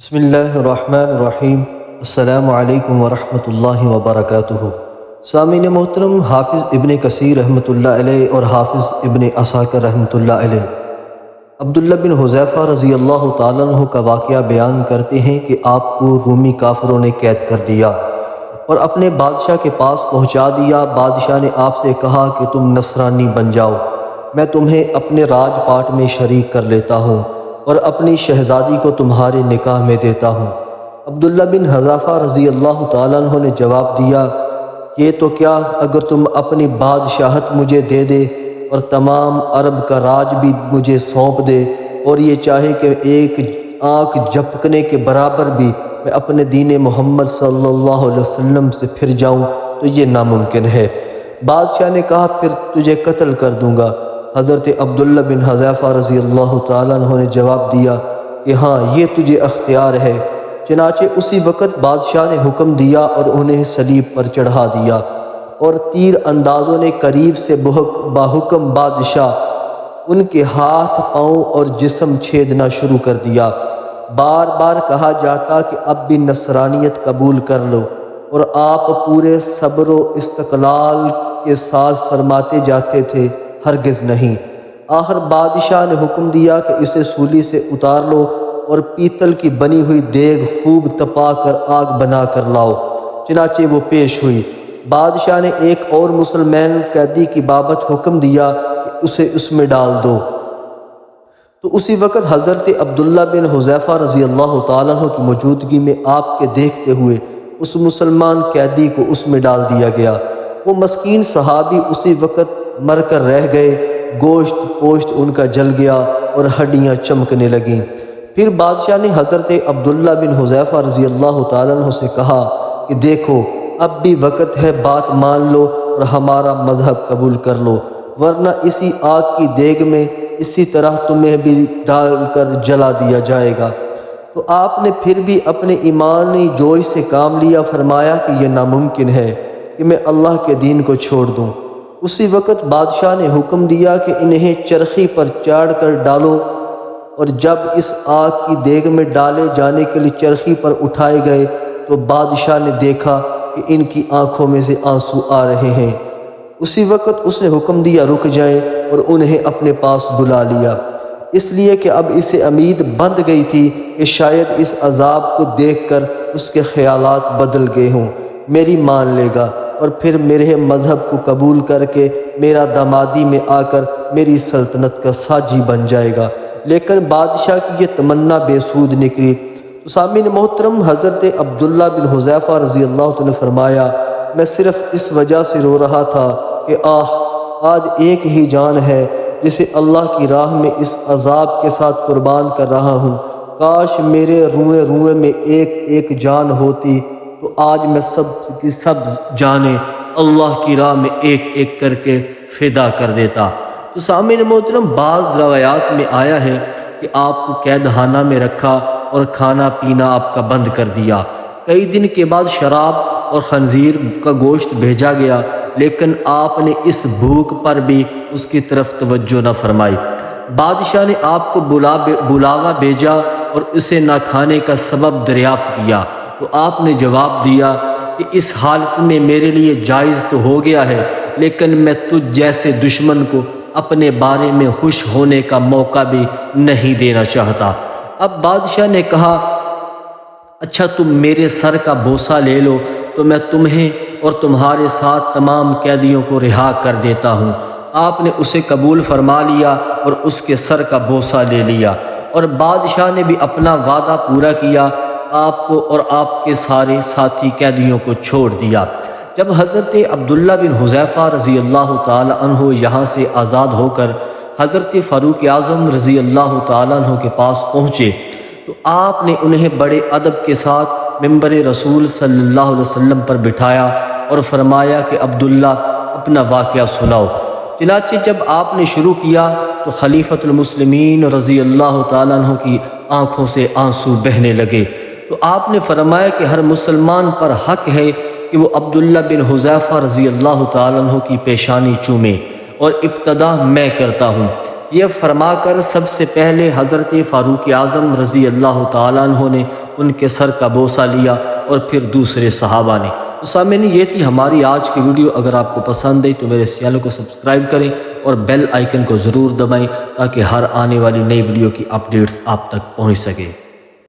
بسم اللہ الرحمن الرحیم۔ السلام علیکم ورحمۃ اللہ وبرکاتہ۔ سامعین محترم، حافظ ابن کثیر رحمۃ اللہ علیہ اور حافظ ابن عساکر رحمۃ اللہ علیہ عبداللہ بن حذیفہ رضی اللہ تعالیٰ عنہ کا واقعہ بیان کرتے ہیں کہ آپ کو رومی کافروں نے قید کر دیا اور اپنے بادشاہ کے پاس پہنچا دیا۔ بادشاہ نے آپ سے کہا کہ تم نصرانی بن جاؤ، میں تمہیں اپنے راج پاٹ میں شریک کر لیتا ہوں اور اپنی شہزادی کو تمہارے نکاح میں دیتا ہوں۔ عبداللہ بن حذیفہ رضی اللہ تعالیٰ عنہ نے جواب دیا، یہ تو کیا، اگر تم اپنی بادشاہت مجھے دے دے اور تمام عرب کا راج بھی مجھے سونپ دے، اور یہ چاہے کہ ایک آنکھ جھپکنے کے برابر بھی میں اپنے دین محمد صلی اللہ علیہ وسلم سے پھر جاؤں، تو یہ ناممکن ہے۔ بادشاہ نے کہا، پھر تجھے قتل کر دوں گا۔ حضرت عبداللہ بن حذیفہ رضی اللہ تعالیٰ عنہ نے جواب دیا کہ ہاں، یہ تجھے اختیار ہے۔ چنانچہ اسی وقت بادشاہ نے حکم دیا اور انہیں صلیب پر چڑھا دیا، اور تیر اندازوں نے قریب سے باحکم بادشاہ ان کے ہاتھ، پاؤں اور جسم چھیدنا شروع کر دیا۔ بار بار کہا جاتا کہ اب بھی نصرانیت قبول کر لو، اور آپ پورے صبر و استقلال کے ساتھ فرماتے جاتے تھے، ہرگز نہیں۔ آخر بادشاہ نے حکم دیا کہ اسے سولی سے اتار لو اور پیتل کی بنی ہوئی دیگ خوب تپا کر آگ بنا کر لاؤ۔ چنانچہ وہ پیش ہوئی۔ بادشاہ نے ایک اور مسلمان قیدی کی بابت حکم دیا کہ اسے اس میں ڈال دو، تو اسی وقت حضرت عبداللہ بن حذیفہ رضی اللہ تعالیٰ عنہ کی موجودگی میں آپ کے دیکھتے ہوئے اس مسلمان قیدی کو اس میں ڈال دیا گیا۔ وہ مسکین صحابی اسی وقت مر کر رہ گئے، گوشت پوشت ان کا جل گیا اور ہڈیاں چمکنے لگیں۔ پھر بادشاہ نے حضرت عبداللہ بن حذیفہ رضی اللہ تعالیٰ عنہ سے کہا کہ دیکھو، اب بھی وقت ہے، بات مان لو اور ہمارا مذہب قبول کر لو، ورنہ اسی آگ کی دیگ میں اسی طرح تمہیں بھی ڈال کر جلا دیا جائے گا۔ تو آپ نے پھر بھی اپنے ایمانی جوش سے کام لیا، فرمایا کہ یہ ناممکن ہے کہ میں اللہ کے دین کو چھوڑ دوں۔ اسی وقت بادشاہ نے حکم دیا کہ انہیں چرخی پر چاڑھ کر ڈالو، اور جب اس آگ کی دیگ میں ڈالے جانے کے لیے چرخی پر اٹھائے گئے تو بادشاہ نے دیکھا کہ ان کی آنکھوں میں سے آنسو آ رہے ہیں۔ اسی وقت اس نے حکم دیا، رک جائیں، اور انہیں اپنے پاس بلا لیا، اس لیے کہ اب اسے امید بندھ گئی تھی کہ شاید اس عذاب کو دیکھ کر اس کے خیالات بدل گئے ہوں، میری مان لے گا اور پھر میرے مذہب کو قبول کر کے میرا دامادی میں آ کر میری سلطنت کا ساجی بن جائے گا۔ لیکن بادشاہ کی یہ تمنا بے سود نکلی۔ تو سامعین محترم، حضرت عبداللہ بن حذیفہ رضی اللہ عنہ نے فرمایا، میں صرف اس وجہ سے رو رہا تھا کہ آج ایک ہی جان ہے جسے اللہ کی راہ میں اس عذاب کے ساتھ قربان کر رہا ہوں۔ کاش میرے روئے روئے میں ایک ایک جان ہوتی، تو آج میں سب کی سب جانیں اللہ کی راہ میں ایک ایک کر کے فدا کر دیتا۔ تو سامعین محترم، بعض روایات میں آیا ہے کہ آپ کو قید خانہ میں رکھا اور کھانا پینا آپ کا بند کر دیا۔ کئی دن کے بعد شراب اور خنزیر کا گوشت بھیجا گیا، لیکن آپ نے اس بھوک پر بھی اس کی طرف توجہ نہ فرمائی۔ بادشاہ نے آپ کو بلاوا بھیجا اور اسے نہ کھانے کا سبب دریافت کیا، تو آپ نے جواب دیا کہ اس حالت میں میرے لیے جائز تو ہو گیا ہے، لیکن میں تجھ جیسے دشمن کو اپنے بارے میں خوش ہونے کا موقع بھی نہیں دینا چاہتا۔ اب بادشاہ نے کہا، اچھا تم میرے سر کا بوسہ لے لو، تو میں تمہیں اور تمہارے ساتھ تمام قیدیوں کو رہا کر دیتا ہوں۔ آپ نے اسے قبول فرما لیا اور اس کے سر کا بوسہ لے لیا، اور بادشاہ نے بھی اپنا وعدہ پورا کیا، آپ کو اور آپ کے سارے ساتھی قیدیوں کو چھوڑ دیا۔ جب حضرت عبداللہ بن حذیفہ رضی اللہ تعالی عنہ یہاں سے آزاد ہو کر حضرت فاروق اعظم رضی اللہ تعالی عنہ کے پاس پہنچے، تو آپ نے انہیں بڑے ادب کے ساتھ ممبر رسول صلی اللہ علیہ وسلم پر بٹھایا اور فرمایا کہ عبداللہ، اپنا واقعہ سناؤ۔ چنانچہ جب آپ نے شروع کیا تو خلیفۃ المسلمین رضی اللہ تعالیٰ عنہ کی آنکھوں سے آنسو بہنے لگے۔ تو آپ نے فرمایا کہ ہر مسلمان پر حق ہے کہ وہ عبداللہ بن حذیفہ رضی اللہ تعالیٰ عنہ کی پیشانی چومے، اور ابتدا میں کرتا ہوں۔ یہ فرما کر سب سے پہلے حضرت فاروق اعظم رضی اللہ تعالیٰ عنہ نے ان کے سر کا بوسہ لیا اور پھر دوسرے صحابہ نے۔ تو سامعین، یہ تھی ہماری آج کی ویڈیو۔ اگر آپ کو پسند آئی تو میرے اس چینل کو سبسکرائب کریں اور بیل آئیکن کو ضرور دبائیں تاکہ ہر آنے والی نئی ویڈیو کی اپڈیٹس آپ تک پہنچ سکے۔